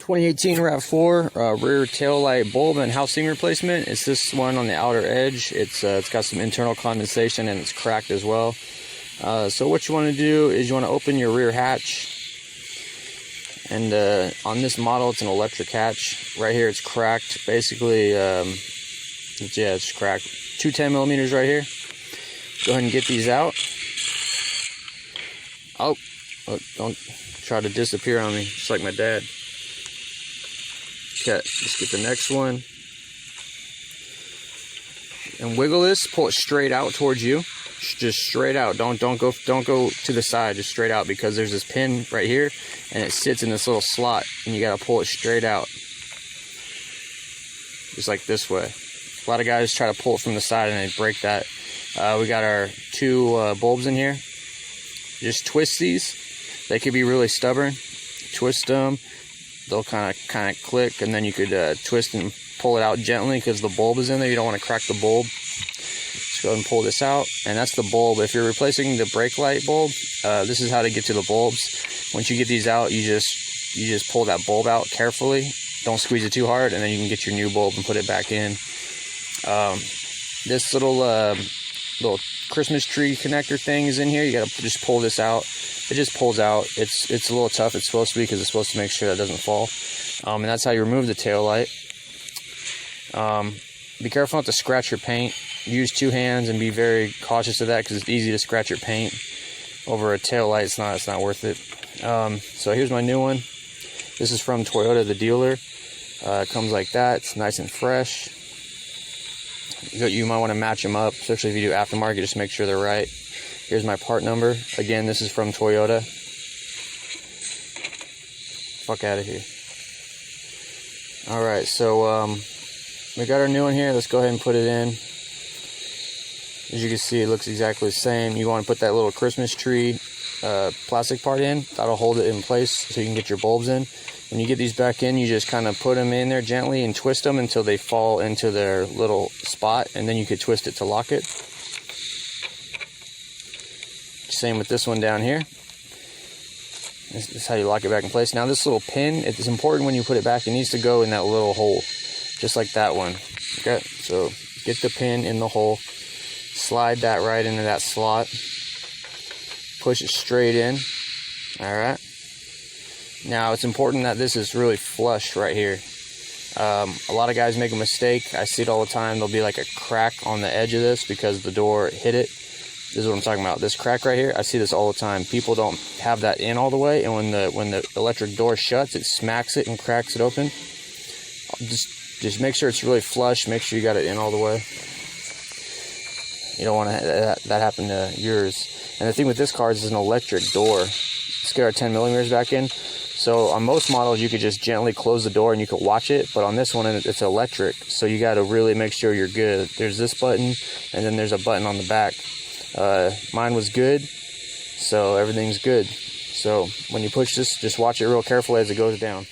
2018 Rav-4 rear tail light bulb and housing replacement. It's this one on the outer edge. It's got some internal condensation and it's cracked as well. So what you want to do is you want to open your rear hatch. And on this model, it's an electric hatch. Right here, it's cracked. Basically, it's cracked. 2 10mm right here. Go ahead and get these out. Oh, don't try to disappear on me, just like my dad. Okay, let's get the next one. And wiggle this, pull it straight out towards you. Just straight out. Don't go to the side, just straight out, because there's this pin right here and it sits in this little slot and you gotta pull it straight out. Just like this way. A lot of guys try to pull it from the side and they break that. We got our 2 bulbs in here. Just twist these. They could be really stubborn. Twist them. They'll kind of click, and then you could twist and pull it out gently because the bulb is in there. You don't want to crack the bulb. Just go ahead and pull this out, and that's the bulb. If you're replacing the brake light bulb, this is how to get to the bulbs. Once you get these out, you just pull that bulb out carefully. Don't squeeze it too hard, and then you can get your new bulb and put it back in. This little Christmas tree connector thing is in here. You gotta just pull this out. It just pulls out. It's a little tough. It's supposed to be, because it's supposed to make sure that doesn't fall. And that's how you remove the tail light. Be careful not to scratch your paint. Use 2 hands and be very cautious of that, because it's easy to scratch your paint over a tail light. It's not worth it. So here's my new one. This is from Toyota, the dealer. It comes like that. It's nice and fresh. You might want to match them up, especially if you do aftermarket. Just make sure they're right. Here's my part number. Again, this is from Toyota. Fuck out of here. Alright, so we got our new one here. Let's go ahead and put it in. As you can see, it looks exactly the same. You want to put that little Christmas tree plastic part in. That'll hold it in place so you can get your bulbs in. When you get these back in, you just kind of put them in there gently and twist them until they fall into their little spot, and then you could twist it to lock it. Same with this one down here. This is how you lock it back in place. Now this little pin, it's important when you put it back, it needs to go in that little hole, just like that one. Okay, so get the pin in the hole, slide that right into that slot, push it straight in. Alright. Now it's important that this is really flush right here. A lot of guys make a mistake. I see it all the time. There'll be like a crack on the edge of this because the door hit it. This is what I'm talking about. This crack right here, I see this all the time. People don't have that in all the way, and when the electric door shuts, it smacks it and cracks it open. Just make sure it's really flush. Make sure you got it in all the way. You don't want that happen to yours. And the thing with this car is it's an electric door. Let's get our 10mm back in. So on most models, you could just gently close the door and you could watch it, but on this one, it's electric, so you got to really make sure you're good. There's this button, and then there's a button on the back. Mine was good, so everything's good. So when you push this, just watch it real carefully as it goes down.